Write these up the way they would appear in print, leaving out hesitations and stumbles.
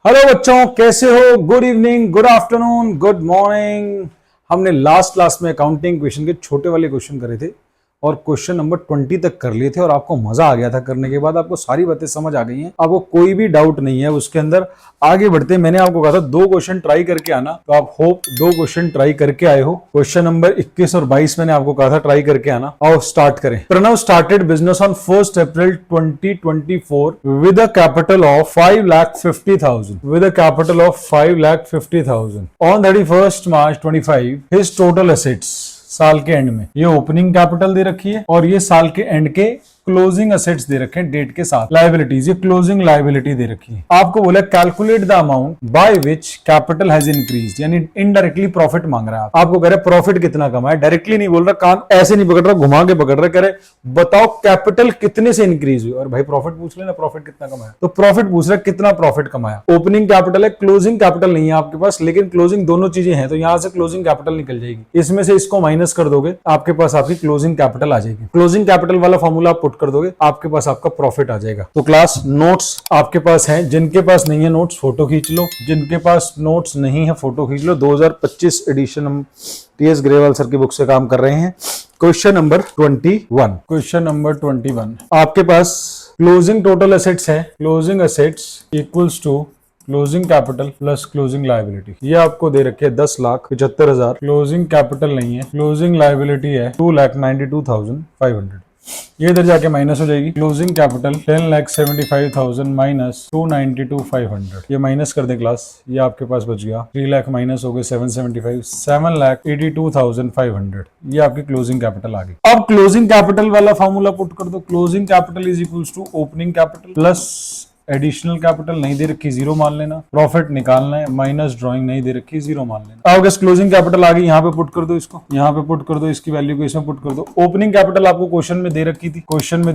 Hello बच्चों, कैसे हो? Good evening, good afternoon, good morning. हमने लास्ट क्लास में अकाउंटिंग क्वेश्चन के छोटे वाले क्वेश्चन करे थे और क्वेश्चन नंबर 20 तक कर लिए थे और आपको मजा आ गया था करने के बाद। आपको सारी बातें समझ आ गई हैं, आपको कोई भी डाउट नहीं है उसके अंदर। आगे बढ़ते, मैंने आपको कहा था 2 क्वेश्चन ट्राई करके आना, तो आप होप 2 क्वेश्चन ट्राई करके आए हो। क्वेश्चन नंबर 21 और 22 मैंने आपको कहा था ट्राई करके आना। आओ स्टार्ट करें। Pranav started business on 1 April 2024 with a capital of 5,50,000 with a capital of 5,50,000 on 31 March 25 his total assets. साल के एंड में ये ओपनिंग कैपिटल दे रखी है और ये साल के एंड के क्लोजिंग असेट्स दे रखे हैं डेट के साथ। लायबिलिटीज, ये क्लोजिंग लायबिलिटी दे रखी है। आपको बोला calculate the amount by which capital has increased, यानी इनडायरेक्टली प्रॉफिट मांग रहा है। आपको कह रहे प्रॉफिट कितना कमाया, डायरेक्टली नहीं बोल रहा, कान ऐसे नहीं पकड़ रहा, घुमा के पकड़ रहा, कह रहे बताओ कैपिटल कितने से इंक्रीज हुई। और भाई प्रॉफिट पूछ लेना, प्रॉफिट कितना कमाया, तो प्रॉफिट पूछ रहा कितना प्रॉफिट कमाया। ओपनिंग कैपिटल है, क्लोजिंग कैपिटल नहीं है आपके पास, लेकिन क्लोजिंग दोनों चीजें हैं, तो यहां से क्लोजिंग कैपिटल निकल जाएगी। इसमें से इसको माइनस कर दोगे, आपके पास आपकी क्लोजिंग कैपिटल आ जाएगी। क्लोजिंग कैपिटल वाला फॉर्मूला आप पुट कर दोगे, आपके पास आपका प्रॉफिट आ जाएगा। तो क्लास नोट्स आपके पास हैं, जिनके पास नहीं है नोट्स फोटो खींच लो, जिनके पास नोट्स नहीं है फोटो खींच लो। 2025 एडिशन हम टीएस ग्रेवाल सर की बुक से काम कर रहे हैं। क्वेश्चन नंबर 21, क्वेश्चन नंबर 21 आपके पास क्लोजिंग टोटल एसेट्स है। Closing assets equals to closing capital plus closing liability. ये आपको दे रखे 10,75,000। क्लोजिंग कैपिटल नहीं है, क्लोजिंग लायबिलिटी है 2,92,500। ये इधर जाके माइनस हो जाएगी। Closing capital 10,75,000 minus 2,92,500। ये माइनस कर दे क्लास, ये आपके पास बच गया 3 लाख माइनस हो गए 775, 7,82,500। ये आपकी क्लोजिंग कैपिटल आ गई। अब क्लोजिंग कैपिटल वाला फॉर्मूला पुट कर दो। Closing capital is equals to opening capital plus additional capital नहीं दे रखी, 0 मान लेना। प्रॉफिट निकालना है, माइनस ड्राइंग नहीं दे रखी, 0 मान लेना। अब क्लोजिंग कैपिटल आ गई, यहाँ पे पुट कर दो, इसको यहाँ पे पुट कर दो, इसकी वैल्यू को इसमें पुट कर दो। ओपनिंग कैपिटल आपको क्वेश्चन में दे रखी थी, क्वेश्चन में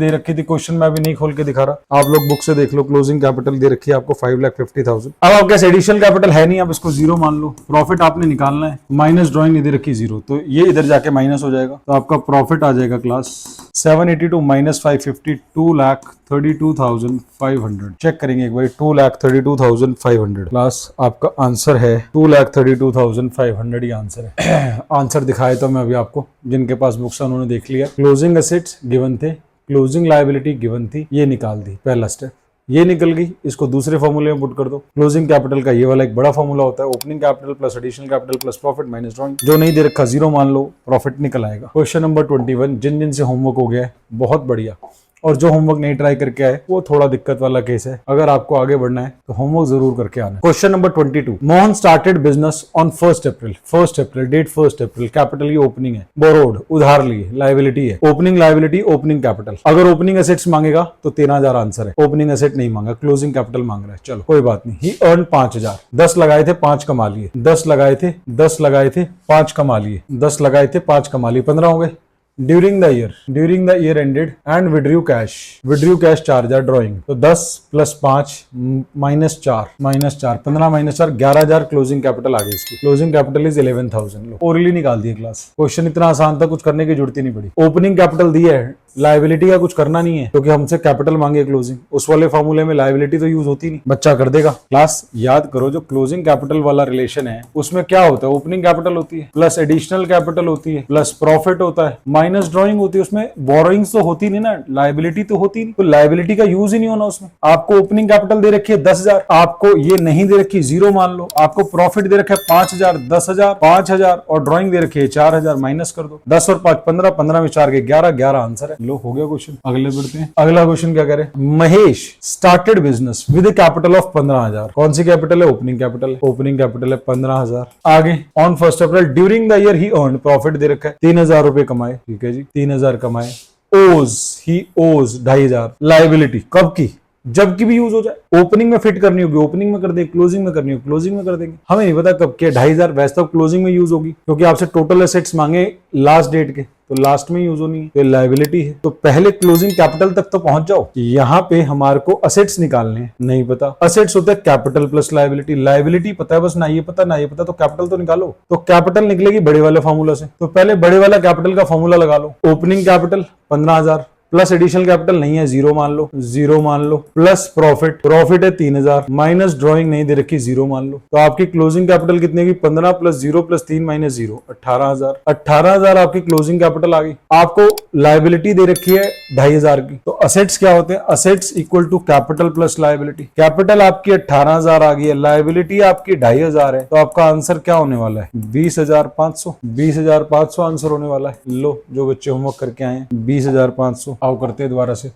अभी नहीं खोल के दिखा रहा, आप लोग बुक से देख लो। क्लोजिंग कैपिटल दे रखी है आपको 5,50,000। अब आपके पास एडिशनल कैपिटल है नहीं, आप इसको 0 मान लो। प्रॉफिट आपने निकालना है, माइनस ड्राइंग नहीं दे रखी 0, तो ये इधर जाके माइनस हो जाएगा, तो आपका प्रॉफिट आ जाएगा क्लास 782 माइनस 550 2,32,500। चेक करेंगे एक बार, 2,32,500 क्लास आपका आंसर है 2,32,500 ही आंसर है। आंसर दिखाए तो मैं अभी आपको, जिनके पास बुक्स है उन्होंने देख लिया। क्लोजिंग एसेट्स गिवन थे, क्लोजिंग लायबिलिटी गिवन थी, ये निकाल दी, पहला स्टेप ये निकल गई। इसको दूसरे फॉर्मूले में पुट कर दो। क्लोजिंग कैपिटल का ये वाला एक बड़ा फॉर्मूला होता है, opening capital plus additional capital plus profit minus drawing. जो नहीं दे रखा 0 मान लो, प्रॉफिट निकल आएगा। क्वेश्चन नंबर 21, जिन जिन से होमवर्क हो गया है बहुत बढ़िया, और जो होमवर्क नहीं ट्राई करके आए वो थोड़ा दिक्कत वाला केस है। अगर आपको आगे बढ़ना है तो होमवर्क जरूर करके आना। Question number 22, Mohan started business on 1 April. 1 April date 1 April, capital की ओपनिंग है, बोरोड उधार लिए, लायबिलिटी है। ओपनिंग लायबिलिटी ओपनिंग कैपिटल, अगर ओपनिंग एसेट्स मांगेगा तो 13,000 आंसर है। ओपनिंग एसेट नहीं मांगा, क्लोजिंग कैपिटल मांग रहा है, चलो कोई बात नहीं। ही अर्न 5,000, 10 लगाए थे 5 कमा लिए, 10 लगाए थे 5 कमा लिए, 10 लगाए थे 5 कमा लिए, 15 हो गए। During the year ended and withdrew cash 4,000 drawing, तो 10 plus 5 minus 4 15 minus 4 11,000 closing capital आ गई इसकी। Closing capital is 11,000। ओरली निकाल दिए क्लास, क्वेश्चन इतना आसान था, कुछ करने की जरूरत ही नहीं पड़ी। ओपनिंग कैपिटल दी है, लायबिलिटी का कुछ करना नहीं है क्योंकि हमसे कैपिटल मांगे क्लोजिंग, उस वाले फॉर्मूले में लायबिलिटी तो यूज होती नहीं, बच्चा कर देगा। क्लास याद करो, जो क्लोजिंग कैपिटल वाला रिलेशन है उसमें क्या होता है, ओपनिंग कैपिटल होती है प्लस एडिशनल कैपिटल होती है प्लस प्रॉफिट होता है माइनस ड्रॉइंग होती है। उसमें बोरोइंग्स तो होती नहीं ना, लायबिलिटी तो होती नहीं, तो लायबिलिटी का यूज ही नहीं होना उसमें। आपको ओपनिंग कैपिटल दे रखी है 10,000, आपको ये नहीं दे रखी 0 मान लो। आपको प्रॉफिट दे रखा है 5,000, 10,000, 5,000 और ड्रॉइंग दे रखी है 4,000, माइनस कर दो। 10 और 5 15, 15 में 4 गए 11 आंसर है। लो हो गया क्वेश्चन। अगले बढ़ते हैं। अगला क्वेश्चन क्या करे, Mahesh started business with capital of 15,000। कौन सी कैपिटल है, ओपनिंग कैपिटल है, ओपनिंग कैपिटल है 15,000। आगे on 1 April during the year he earned, profit दे रखा है 3,000 रुपए कमाए, ठीक है जी 3,000 कमाए। ओज ही ओज 2,500, लायबिलिटी कब की, जब की भी यूज हो जाए। ओपनिंग में फिट करनी होगी ओपनिंग में कर देंगे, क्लोजिंग में करनी होगी क्लोजिंग में कर देंगे, हमें नहीं पता कब के। 2,500 वैसे तो क्लोजिंग में यूज होगी क्योंकि आपसे टोटल एसेट्स मांगे लास्ट डेट के, तो लास्ट में यूज होनी है, तो लायबिलिटी है। तो पहले क्लोजिंग कैपिटल तक तो पहुंच जाओ। यहाँ पे हमारे को असेट्स निकालने हैं, नहीं पता। असेट्स होता है कैपिटल प्लस लायबिलिटी, लायबिलिटी पता है बस, ना ये पता तो कैपिटल तो निकालो। तो कैपिटल निकलेगी बड़े वाले फॉर्मूला से, तो पहले बड़े वाला कैपिटल का फॉर्मूला लगा लो। Opening capital 15,000 plus additional capital नहीं है, जीरो मान लो, जीरो मान लो, प्लस प्रॉफिट, प्रॉफिट है 3000, माइनस ड्रॉइंग नहीं दे रखी, जीरो मान लो। तो आपकी क्लोजिंग कैपिटल कितने की, 15 प्लस 0 प्लस 3 माइनस 0, 18,000। 18,000 आपकी क्लोजिंग कैपिटल आ गई। आपको लायबिलिटी दे रखी है 2,500 की। तो असेट्स क्या होते हैं, assets equal to capital plus liability. Capital आपकी 18,000 आ गई है, लायबिलिटी आपकी 2,500 है, तो आपका आंसर क्या होने वाला है, 20,500। 20,500 आंसर होने वाला है। लो जो बच्चे होमवर्क करके आए हैं, 20,500। आओ करते हैं दोबारा से,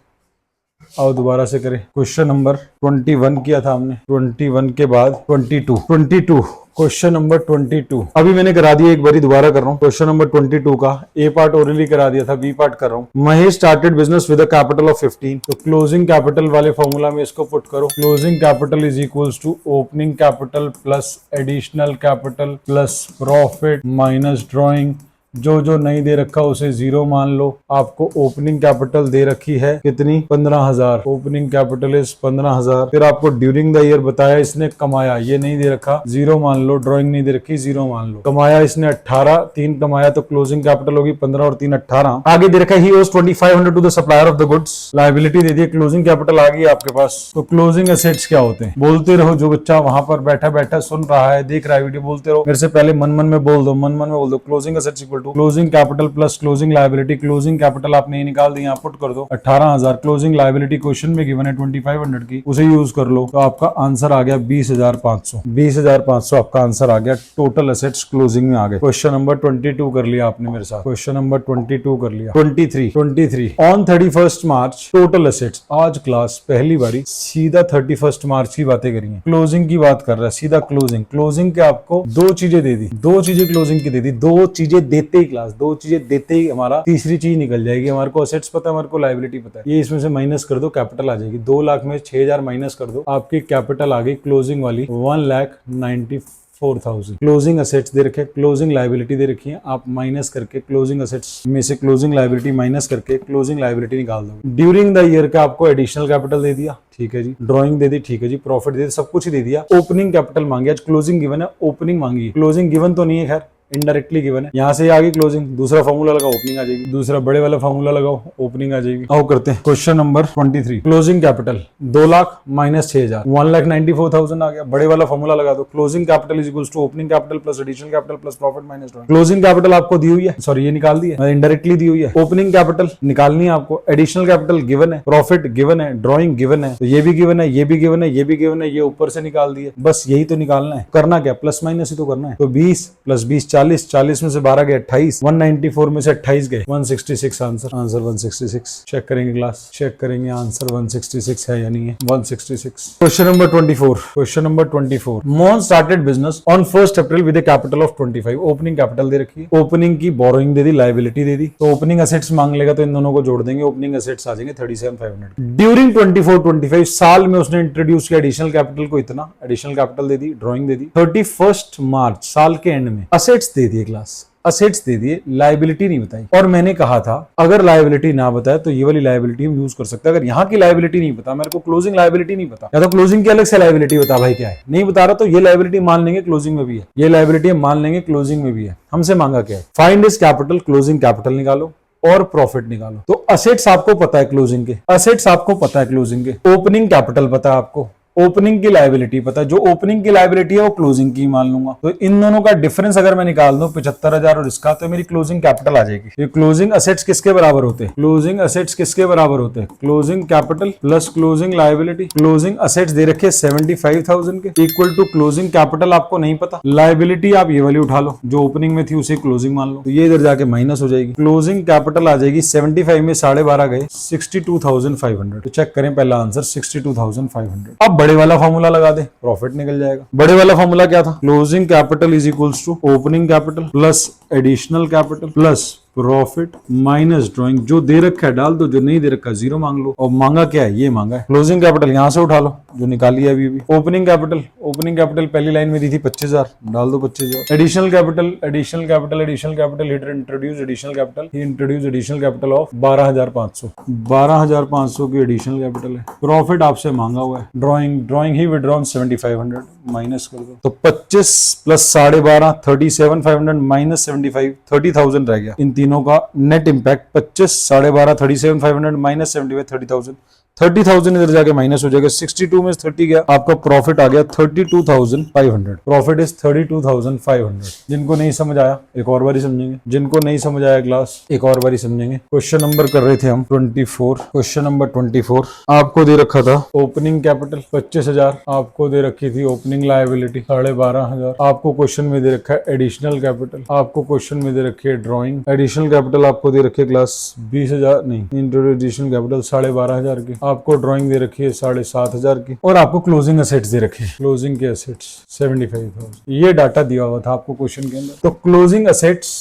आओ दोबारा से करें। क्वेश्चन नंबर 21 किया था हमने, 21 के बाद 22 क्वेश्चन नंबर 22 अभी मैंने करा दिया, एक बारी दोबारा कर रहा हूँ। क्वेश्चन नंबर 22 का ए पार्ट ओरली करा दिया था, बी पार्ट कर रहा हूँ। Mahesh started business with a capital of 15। तो क्लोजिंग कैपिटल वाले फॉर्मूला में इसको पुट करो। Closing capital is equals to opening capital plus additional capital plus profit minus drawing. जो जो नहीं दे रखा उसे जीरो मान लो। आपको ओपनिंग कैपिटल दे रखी है कितनी, 15,000। Opening capital is 15,000। फिर आपको ड्यूरिंग द ईयर बताया इसने कमाया, ये नहीं दे रखा, जीरो मान लो। ड्रॉइंग नहीं दे रखी, जीरो मान लो। कमाया इसने 18, 3 कमाया, तो क्लोजिंग कैपिटल होगी 15 और 3 18। आगे दे रखा he owes 2500 to the supplier of the goods. Liability दे दी, क्लोजिंग कैपिटल आ गई आपके पास। तो क्लोजिंग एसेट्स क्या होते हैं, बोलते रहो। जो बच्चा वहां पर बैठा बैठा सुन रहा है, देख रहा है वीडियो, बोलते रहो। मेरे से पहले मन मन में बोल दो, मन मन में बोल दो। Closing assets equal to closing capital plus closing liability. Closing capital आपने ये निकाल दी, यहाँ पुट कर दो 18,000। क्लोजिंग लायबिलिटी क्वेश्चन में गिवन है 2500 की, उसे यूज कर लो। तो आपका आंसर आ गया 20,500। 20,500 आपका आंसर आ गया। टोटल एसेट्स क्लोजिंग में आ गए। क्वेश्चन नंबर 22 कर लिया आपने मेरे साथ। क्वेश्चन नंबर 22 कर लिया। 23 ऑन 31 मार्च टोटल एसेट्स। आज क्लास पहली बारी सीधा 31 मार्च की बातें करेंगे, क्लोजिंग की बात कर रहा है सीधा। क्लोजिंग के आपको दो चीजें दे दी, दो चीजें क्लोजिंग की दे दी। दो चीजें देते ही क्लास, दो चीजें देते ही हमारा तीसरी चीज निकल जाएगी। हमारे को असेट्स पता है, हमारे को लायबिलिटी पता है। ये इसमें से माइनस कर दो, कैपिटल आ जाएगी। 2 लाख में 6,000 माइनस कर दो, आपकी कैपिटल आ गई क्लोजिंग वाली 1,94,000। क्लोजिंग असेट्स दे रखे, क्लोजिंग लायबिलिटी दे रखी है। आप माइनस करके क्लोजिंग असेट्स में से क्लोजिंग लायबिलिटी माइनस करके क्लोजिंग लायबिलिटी निकाल दो। ड्यूरिंग द ईयर का आपको एडिशनल कैपिटल दे दिया, ठीक है जी। ड्राइंग दे दी, ठीक है जी। प्रॉफिट दे दी, सब कुछ ही दे दिया। ओपनिंग कैपिटल मांगी, आज क्लोजिंग गिवन है, ओपनिंग मांगी। क्लोजिंग गिवन तो नहीं है, खैर इनडायरेक्टली गिवन है। यहाँ से आ गई क्लोजिंग, दूसरा फॉर्मूला लगाओ, ओपनिंग आ जाएगी। दूसरा बड़े वाला फॉर्मूला लगाओ, ओपनिंग आ जाएगी। आओ करते हैं question number 23। Closing capital 2 lakh minus 6,000, 1,94,000 आ गया। बड़े वाला फॉर्मूला लगा दो। Closing capital is equals to opening capital plus additional capital plus profit minus drawing. Closing capital आपको दी हुई है, सॉरी ये निकाल दी है, इनडायरेक्टली दी हुई है। ओपनिंग कैपिटल निकालनी है आपको, एडिशनल कैपिटल गिवन है, प्रॉफिट गिवन है, ड्रॉइंग गिवन है, तो ये भी गिवन है, ये भी गिवन है, ये भी गिवन है, ये ऊपर से निकाल दिए। बस यही तो निकालना है। करना क्या, प्लस माइनस ही तो करना है। तो 20 प्लस 20 40, 40 में से 12 गए 28, 194 में से 28 गए 166। आंसर 166। चेक करेंगे क्लास, चेक करेंगे आंसर 166 है या नहीं है। 166। Question number 24। Question number 24। Mohan started business on 1 April with a capital of 25। Opening capital दे रखी है, ओपनिंग की बोरोइंग दे दी, लायबिलिटी दे दी। तो ओपनिंग एसेट्स मांग लेगा, तो इन दोनों को जोड़ देंगे, ओपनिंग एसेट्स आ जाएंगे 37,500। ड्यूरिंग 24-25 साल में उसने इंट्रोड्यूस किया एडिशनल कैपिटल को इतना, एडिशनल कैपिटल दे दी, ड्रॉइंग दे दी। 31 मार्च साल के एंड में असेट्स दे दिए क्लास, असेट्स दे दिए, लायबिलिटी नहीं बताई। और मैंने कहा था अगर लायबिलिटी ना बताए तो ये वाली लायबिलिटी हम यूज कर सकते हैं। अगर यहाँ की लायबिलिटी नहीं पता, मेरे को क्लोजिंग लायबिलिटी नहीं पता, या तो क्लोजिंग की अलग से लायबिलिटी बता भाई क्या है, नहीं बता रहा तो ये लायबिलिटी मान लेंगे क्लोजिंग में भी है, ये लायबिलिटी मान लेंगे क्लोजिंग में भी है। हमसे मांगा क्या है, find his capital, closing capital निकालो और प्रॉफिट निकालो। तो असेट्स आपको पता है क्लोजिंग के, असेट्स आपको पता है क्लोजिंग के, ओपनिंग कैपिटल पता है आपको, ओपनिंग की लायबिलिटी पता है। जो ओपनिंग की लायबिलिटी है वो क्लोजिंग की मान लूंगा। तो इन दोनों का डिफरेंस अगर मैं निकाल दूं 75,000 और इसका, तो मेरी क्लोजिंग कैपिटल आ जाएगी। ये क्लोजिंग असेट्स किसके बराबर होते हैं, क्लोजिंग असेट्स किसके बराबर होते हैं, closing capital plus closing liability. Closing assets दे रखे 75,000 के, इक्वल टू क्लोजिंग कैपिटल आपको नहीं पता, लायबिलिटी आप ये वाली उठा लो जो ओपनिंग में थी उसे क्लोजिंग मान लो, तो ये इधर जाके माइनस हो जाएगी। क्लोजिंग कैपिटल आ जाएगी 75 में 12.5 गए 62,500। तो चेक करें पहला आंसर 62,500। अब बड़े वाला फॉर्मूला लगा दे, प्रॉफिट निकल जाएगा। बड़े वाला फॉर्मूला क्या था, closing capital is equals to opening capital plus additional capital plus profit minus drawing. जो दे रखा है डाल दो, जो नहीं दे रखा जीरो मांग लो। और मांगा क्या है, ये मांगा है। क्लोजिंग कैपिटल यहां से उठा लो जो निकाली है अभी। ओपनिंग कैपिटल, ओपनिंग कैपिटल पहली लाइन में दी थी 25,000, डाल दो 25,000। Additional capital, additional capital, additional capital, introduce additional capital, he introduce additional capital of 12,500। 12,500 की एडिशनल कैपिटल है। प्रॉफिट आपसे मांगा हुआ है, ड्रॉइंग ही विड्रॉन 7,500 माइनस कर दो। तो 25 प्लस 12.5 37,500 माइनस 75 30,000 रह गया इन तीनों तीनों का नेट इम्पैक्ट 25, 12.5, 37,500 माइनस 75, 30,000। 30,000 इधर जाके माइनस हो जाएगा। 62 में 30 गया, आपका प्रॉफिट आ गया 32,500। Profit is 32,500। जिनको नहीं समझ आया एक और बारी समझेंगे, जिनको नहीं समझ आया क्लास एक और बारी समझेंगे। क्वेश्चन नंबर कर रहे थे हम 24। क्वेश्चन नंबर 24 आपको दे रखा था ओपनिंग कैपिटल 25,000, आपको दे रखी थी ओपनिंग लायबिलिटी 12,500, आपको क्वेश्चन में दे रखा है एडिशनल कैपिटल, आपको क्वेश्चन में दे रखी है ड्रॉइंग। एडिशनल कैपिटल आपको दे रखी है क्लास 20,000 नहीं, एडिशनल कैपिटल 12,500 की, आपको ड्राइंग दे रखी है 7,500 की, और आपको क्लोजिंग एसेट्स दे रखे हैं। क्लोजिंग के एसेट्स 75,000। ये डाटा दिया हुआ था आपको क्वेश्चन के अंदर। तो क्लोजिंग एसेट्स,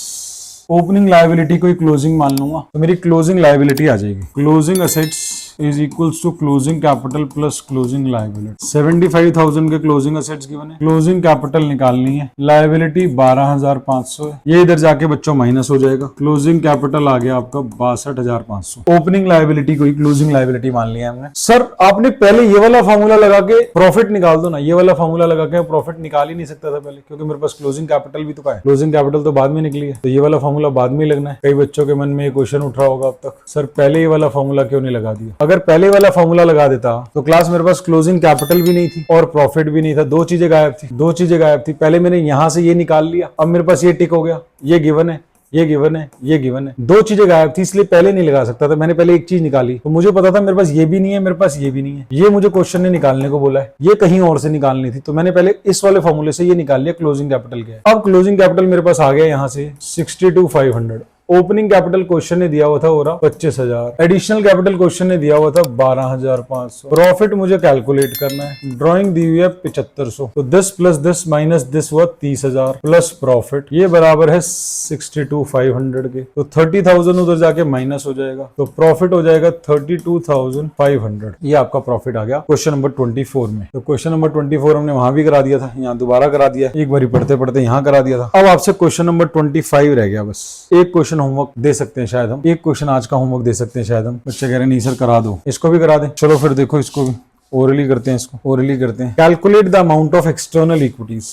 ओपनिंग लायबिलिटी को क्लोजिंग मान लूंगा तो मेरी क्लोजिंग लायबिलिटी आ जाएगी। Closing assets is equals to closing capital plus closing liability. 75,000 के क्लोजिंग एसेट्स गिवन है, क्लोजिंग कैपिटल निकालनी है, लायबिलिटी 12,500 है, ये इधर जाके बच्चों माइनस हो जाएगा। क्लोजिंग कैपिटल आ गया आपका 62,500। ओपनिंग लायबिलिटी को ही क्लोजिंग लायबिलिटी मान लिया हमने। सर आपने पहले ये वाला फॉर्मूला लगा के प्रॉफिट निकाल दो ना, ये वाला फॉर्मूला लगा के प्रॉफिट निकाल ही नहीं सकता था पहले, क्योंकि मेरे पास क्लोजिंग कैपिटल भी तो का है। क्लोजिंग कैपिटल तो बाद में निकली है, तो ये वाला फॉर्मूला बाद में लगना है। कई बच्चों के मन में ये क्वेश्चन उठ रहा होगा अब तक, सर पहले ये वाला फॉर्मूला क्यों नहीं लगा दिया। अगर पहले वाला फॉर्मूला लगा देता तो क्लास मेरे पास क्लोजिंग कैपिटल भी नहीं थी और प्रॉफिट भी नहीं था। दो चीजें गायब थी, दो चीजें गायब थी। पहले मैंने यहां से ये निकाल लिया, अब मेरे पास ये टिक हो गया, ये गिवन है, ये गिवन है, ये गिवन है। दो चीजें गायब थी, इसलिए पहले नहीं लगा सकता था। मैंने पहले एक चीज निकाली तो मुझे पता था मेरे पास ये भी नहीं है, मेरे पास ये भी नहीं है। ये मुझे क्वेश्चन ने निकालने को बोला है, ये कहीं और से निकालनी थी, तो मैंने पहले इस वाले फॉर्मूले से ये निकाल लिया क्लोजिंग कैपिटल क्या है। अब क्लोजिंग कैपिटल मेरे पास आ गया यहाँ से 62,500। ओपनिंग कैपिटल क्वेश्चन ने दिया हुआ था 25,000, एडिशनल कैपिटल क्वेश्चन ने दिया हुआ था 12,500। प्रॉफिट मुझे कैलकुलेट करना है, ड्राइंग दी हुई है 7500, तो 10 प्लस 10 माइनस 10 हुआ 30,000 प्लस प्रॉफिट, ये बराबर है 62,500 के। तो 30,000 उधर जाके माइनस हो जाएगा, तो प्रॉफिट हो जाएगा 32,500। ये आपका प्रॉफिट आ गया क्वेश्चन नंबर 24 में। तो क्वेश्चन नंबर 24 हमने वहां भी करा दिया था, यहाँ दोबारा करा दिया, एक बारी पढ़ते पढ़ते यहाँ करा दिया था। अब आपसे क्वेश्चन नंबर 25 रह गया, बस एक क्वेश्चन होमवर्क दे सकते हैं शायद हम, एक क्वेश्चन आज का होमवर्क दे सकते हैं शायद हम। बच्चे कह रहे नहीं सर करा दो, इसको भी करा दें। चलो फिर देखो इसको भी ओरली करते हैं, इसको ओरली करते हैं। Calculate the amount of external equities.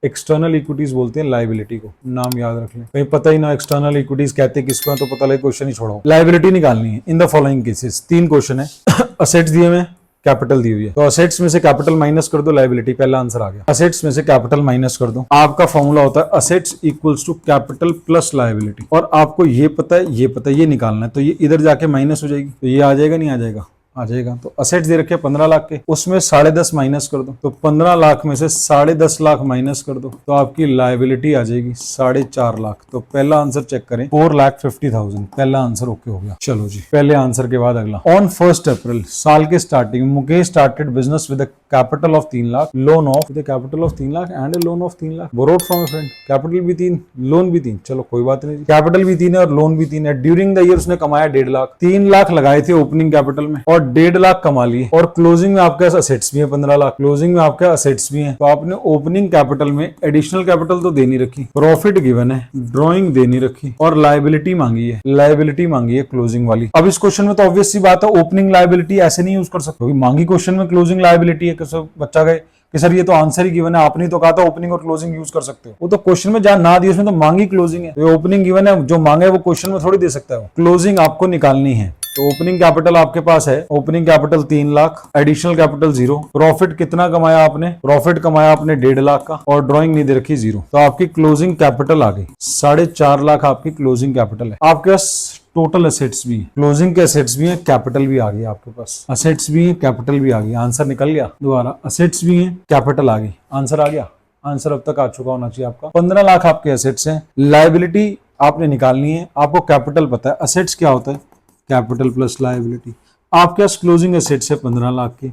External equities बोलते हैं लायबिलिटी को, नाम याद रख लें, कहीं पता ही ना एक्सटर्नल इक्विटीज कहते हैं किसको है, तो पता लगे क्वेश्चन ही छोड़ो। लायबिलिटी निकालनी है in the following cases. 3 question है, असेट्स दिए हुए, कैपिटल दी हुई है, तो असेट्स में से कैपिटल माइनस कर दो, लायबिलिटी, पहला आंसर आ गया। असेट्स में से कैपिटल माइनस कर दो, आपका फॉर्मूला होता है assets equals to capital plus liability, और आपको ये पता है, ये पता है, ये निकालना है, तो ये इधर जाके माइनस हो जाएगी, तो ये आ जाएगा, नहीं आ जाएगा, आ जाएगा। तो असेट्स दे रखे 15 लाख के, उसमें 10.5 माइनस कर दो, तो 15 लाख में से 10.5 लाख माइनस कर दो, तो आपकी लायबिलिटी आ जाएगी 4.5 लाख। तो पहला आंसर चेक करें, 4,50,000, पहला आंसर ओके हो गया। चलो जी, पहले आंसर के बाद अगला। ऑन 1 अप्रैल साल के starting Mukesh started business with capital of 3 lakh, loan of with capital of 3 lakh and loan of 3 lakh, borrowed from a friend. Capital भी 3, लोन भी 3, चलो कोई बात नहीं, कैपिटल भी 3 है और लोन भी 3 है। ड्यूरिंग द ईयर उसने कमाया 1.5 लाख, 3 लाख लगाए थे ओपनिंग कैपिटल में और 1.5 लाख कमा लिए, और क्लोजिंग में आपके असेट्स भी है 15 लाख, क्लोजिंग में आपके असेट्स भी हैं। तो आपने ओपनिंग कैपिटल में एडिशनल कैपिटल तो दे नहीं रखी, प्रॉफिट गिवन है, ड्राइंग दे नहीं रखी, और लायबिलिटी मांगी है, लायबिलिटी मांगी है क्लोजिंग वाली। अब इस क्वेश्चन में तो ऑब्वियस सी बात है ओपनिंग लायबिलिटी ऐसे नहीं यूज कर सकते, क्योंकि मांगी क्वेश्चन में क्लोजिंग लायबिलिटी है। बच्चा गए कि सर ये तो आंसर ही गिवन है, आपने तो कहा था ओपनिंग और क्लोजिंग यूज कर सकते हो, वो तो क्वेश्चन में जहां ना दिया उसमें तो मांगी क्लोजिंग है, तो ओपनिंग गिवन है, जो मांगा है वो क्वेश्चन में थोड़ी दे सकता है। क्लोजिंग आपको निकालनी है, तो ओपनिंग कैपिटल आपके पास है, opening capital 3 lakh, additional capital 0, profit कितना कमाया आपने, प्रॉफिट कमाया आपने 1.5 लाख का, और ड्राइंग नहीं दे रखी 0, तो आपकी क्लोजिंग कैपिटल आ गई 4.5 लाख, आपकी क्लोजिंग कैपिटल है। आपके पास टोटल असेट्स भी, क्लोजिंग के असेट्स भी हैं, कैपिटल भी आ गई आपके पास, असेट्स भी हैं, कैपिटल भी आ गई। आंसर निकल गया दोबारा, असेट्स भी हैं, कैपिटल आ गई, आंसर आ गया। आंसर अब तक आ चुका होना चाहिए आपका। 15 लाख आपके असेट्स हैं, लायबिलिटी आपने निकालनी है, आपको कैपिटल पता है, असेट्स क्या होता है, कैपिटल प्लस लायबिलिटी। आपके पास क्लोजिंग एसेट्स है 15 लाख के,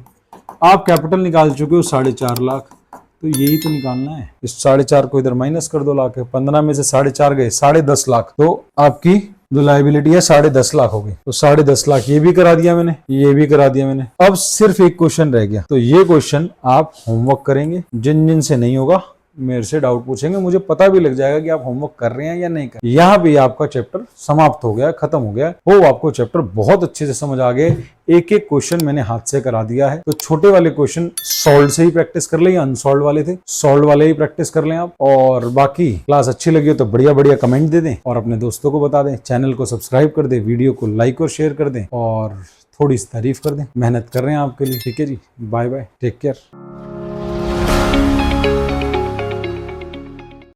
आप कैपिटल निकाल चुके हो 4.5 लाख, तो यही तो निकालना है। इस 4.5 को इधर माइनस कर दो लाख, 15 में से 4.5 गए, 10.5 लाख, तो आपकी जो लायबिलिटी है 10.5 लाख हो गई। तो 10.5 लाख ये भी करा दिया मैंने, ये भी करा दिया मैंने। अब सिर्फ एक क्वेश्चन रह गया, तो ये क्वेश्चन आप होमवर्क करेंगे, जिन जिन से नहीं होगा मेरे से डाउट पूछेंगे, मुझे पता भी लग जाएगा कि आप होमवर्क कर रहे हैं या नहीं कर रहे। यहाँ भी आपका चैप्टर समाप्त हो गया, खत्म हो गया। हो आपको चैप्टर बहुत अच्छे से समझ आ गए, एक एक क्वेश्चन मैंने हाथ से करा दिया है। तो छोटे वाले क्वेश्चन सॉल्व से ही प्रैक्टिस कर लें, या अनसॉल्व वाले थे सॉल्व वाले ही प्रैक्टिस कर लें आप। और बाकी क्लास अच्छी लगी हो तो बढ़िया बढ़िया कमेंट दे दें और अपने दोस्तों को बता दें, चैनल को सब्सक्राइब कर दें, वीडियो को लाइक और शेयर कर दें और थोड़ी सी तारीफ कर दें। मेहनत कर रहे हैं आपके लिए। ठीक है जी, बाय बाय, टेक केयर।